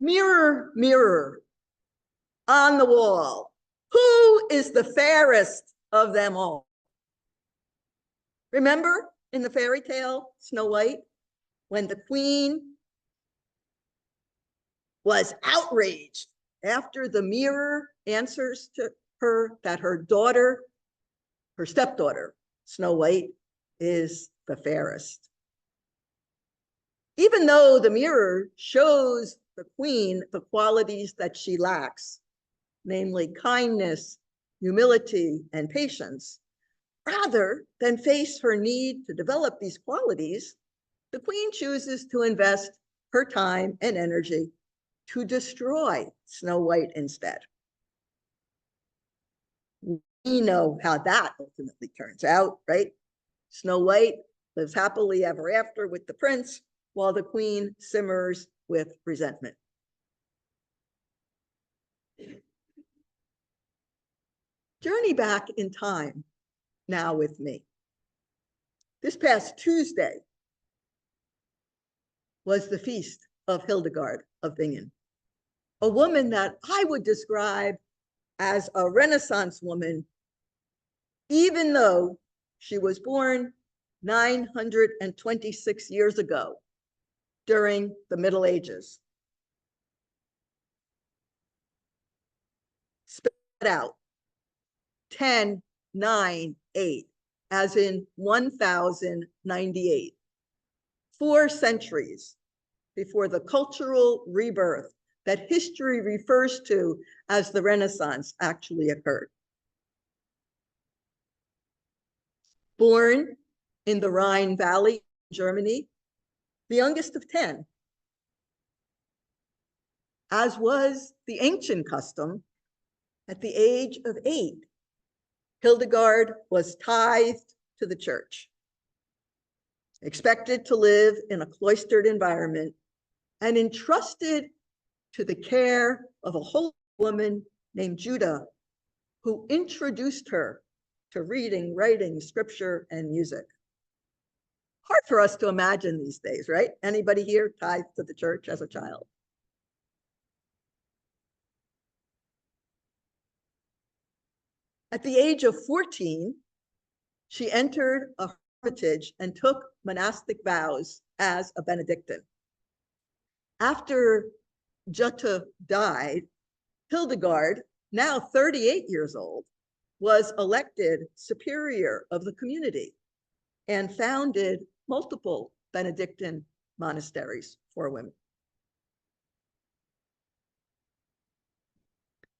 Mirror, mirror on the wall, who is the fairest of them all? Remember in the fairy tale, Snow White, when the queen was outraged after the mirror answers to her that her daughter, her stepdaughter, Snow White, is the fairest. Even though the mirror shows the queen the qualities that she lacks, namely kindness, humility, and patience, rather than face her need to develop these qualities, the queen chooses to invest her time and energy to destroy Snow White instead. We know how that ultimately turns out, right? Snow White lives happily ever after with the prince, while the queen simmers with resentment. Journey back in time now with me. This past Tuesday was the feast of Hildegard of Bingen, a woman that I would describe as a Renaissance woman, even though she was born 926 years ago during the Middle Ages. Spit out 10, 9, 8, as in 1098. 4 centuries before the cultural rebirth that history refers to as the Renaissance actually occurred. Born in the Rhine Valley, Germany, the youngest of 10, as was the ancient custom, at the age of 8, Hildegard was tithed to the church, expected to live in a cloistered environment, and entrusted to the care of a holy woman named Judah, who introduced her to reading, writing, scripture, and music. Hard for us to imagine these days, right? Anybody here tithed to the church as a child? At the age of 14, she entered a hermitage and took monastic vows as a Benedictine. After Jutta died, Hildegard, now 38 years old, was elected superior of the community and founded multiple Benedictine monasteries for women.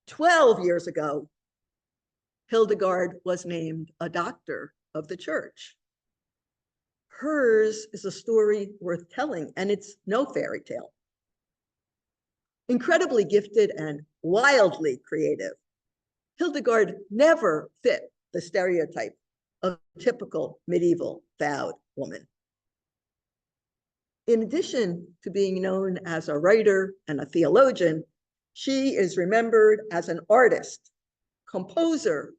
12 years ago, Hildegard was named a doctor of the church. Hers is a story worth telling, and it's no fairy tale. Incredibly gifted and wildly creative, Hildegard never fit the stereotype of a typical medieval vowed woman. In addition to being known as a writer and a theologian, she is remembered as an artist, composer,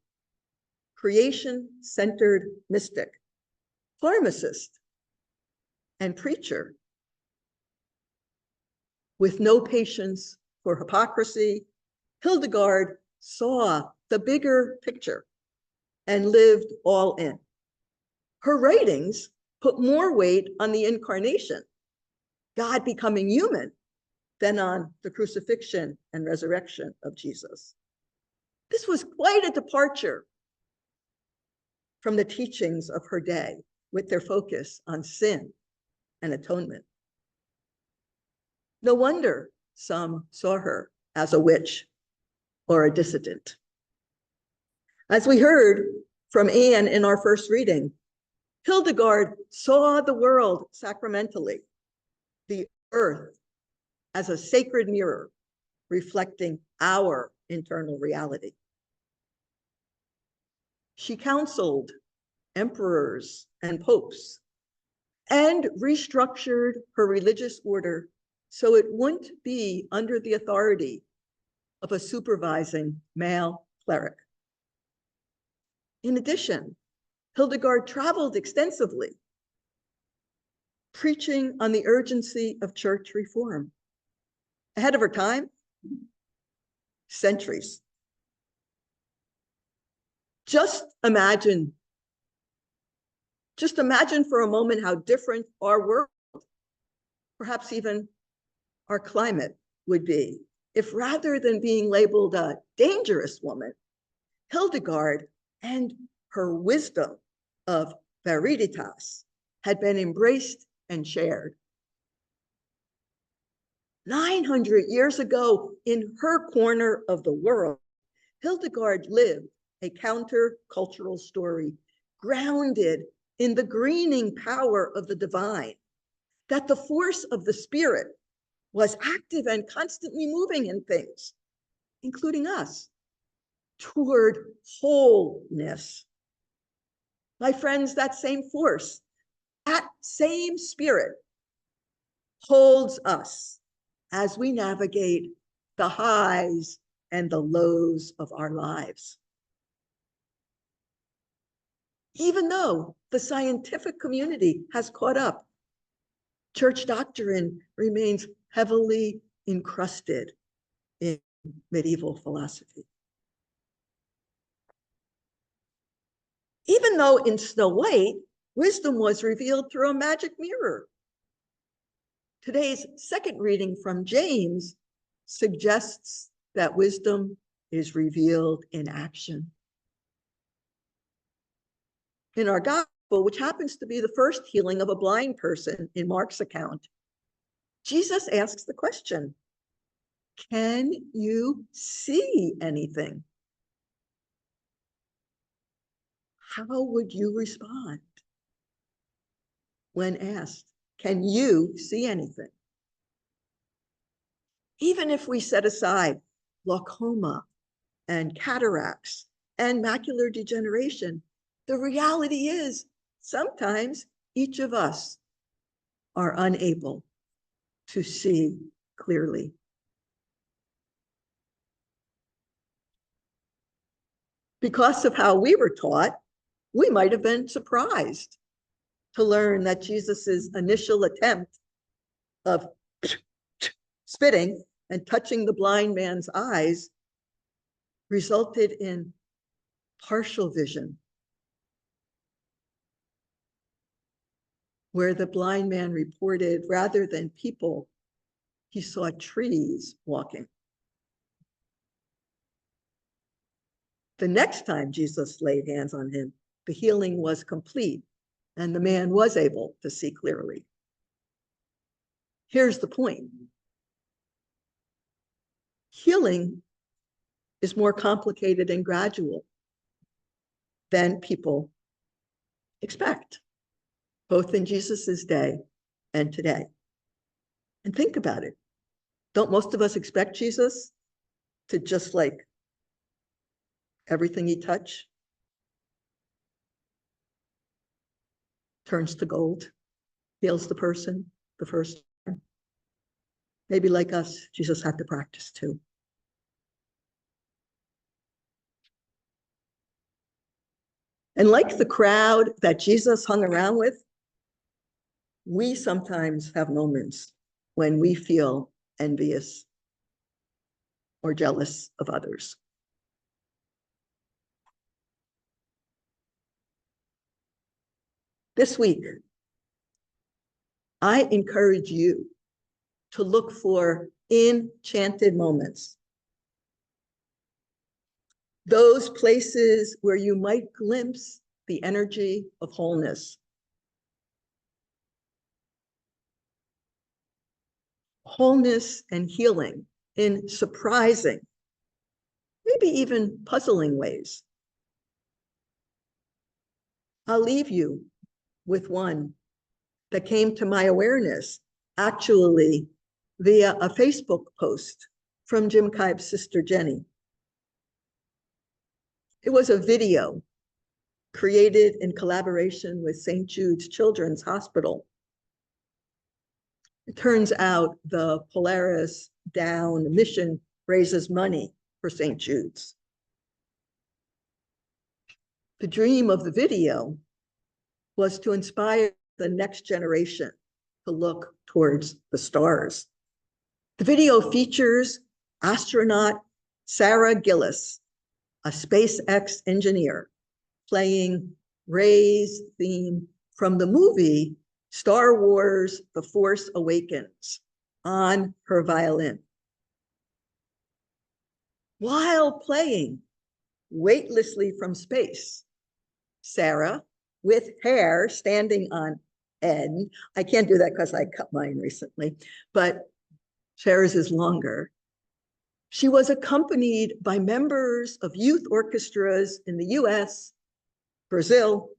creation-centered mystic, pharmacist, and preacher. With no patience for hypocrisy, Hildegard saw the bigger picture and lived all in. Her writings put more weight on the incarnation, God becoming human, than on the crucifixion and resurrection of Jesus. This was quite a departure from the teachings of her day, with their focus on sin and atonement. No wonder some saw her as a witch or a dissident. As we heard from Anne in our first reading, Hildegard saw the world sacramentally, the earth as a sacred mirror reflecting our internal reality. She counseled emperors and popes and restructured her religious order so it wouldn't be under the authority of a supervising male cleric. In addition, Hildegard traveled extensively, preaching on the urgency of church reform. Ahead of her time? Centuries. Just imagine for a moment how different our world, perhaps even our climate, would be if rather than being labeled a dangerous woman, Hildegard and her wisdom of Veritas had been embraced and shared. 900 years ago, in her corner of the world, Hildegard lived a counter-cultural story grounded in the greening power of the divine, that the force of the Spirit was active and constantly moving in things, including us, toward wholeness. My friends, that same force, that same Spirit holds us as we navigate the highs and the lows of our lives. Even though the scientific community has caught up, church doctrine remains heavily encrusted in medieval philosophy. Even though in Snow White, wisdom was revealed through a magic mirror, today's second reading from James suggests that wisdom is revealed in action. In our gospel, which happens to be the first healing of a blind person in Mark's account, Jesus asks the question, can you see anything? How would you respond when asked, can you see anything? Even if we set aside glaucoma and cataracts and macular degeneration, the reality is sometimes each of us are unable to see clearly. Because of how we were taught, we might have been surprised to learn that Jesus's initial attempt of spitting and touching the blind man's eyes resulted in partial vision, where the blind man reported rather than people, he saw trees walking. The next time Jesus laid hands on him, the healing was complete and the man was able to see clearly. Here's the point. Healing is more complicated and gradual than people expect, both in Jesus's day and today. And think about it. Don't most of us expect Jesus to just like everything he touched turns to gold, heals the person the first time? Maybe like us, Jesus had to practice too. And like the crowd that Jesus hung around with, we sometimes have moments when we feel envious or jealous of others. This week, I encourage you to look for enchanted moments. Those places where you might glimpse the energy of wholeness. Wholeness and healing in surprising, maybe even puzzling ways. I'll leave you with one that came to my awareness, actually via a Facebook post from Jim Kibe's sister, Jenny. It was a video created in collaboration with St. Jude's Children's Hospital. It turns out the Polaris Down mission raises money for St. Jude's. The dream of the video was to inspire the next generation to look towards the stars. The video features astronaut Sarah Gillis, a SpaceX engineer, playing Rey's theme from the movie Star Wars: The Force Awakens on her violin. While playing weightlessly from space, Sarah, with hair standing on end, I can't do that because I cut mine recently, but Sarah's is longer. She was accompanied by members of youth orchestras in the US, Brazil,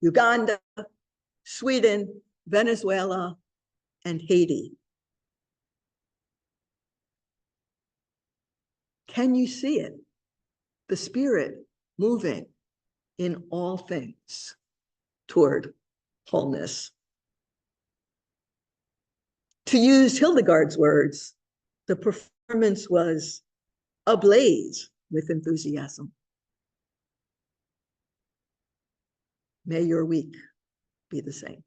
Uganda, Sweden, Venezuela, and Haiti. Can you see it? The Spirit moving in all things toward wholeness. To use Hildegard's words, the performance was ablaze with enthusiasm. May your week be the same.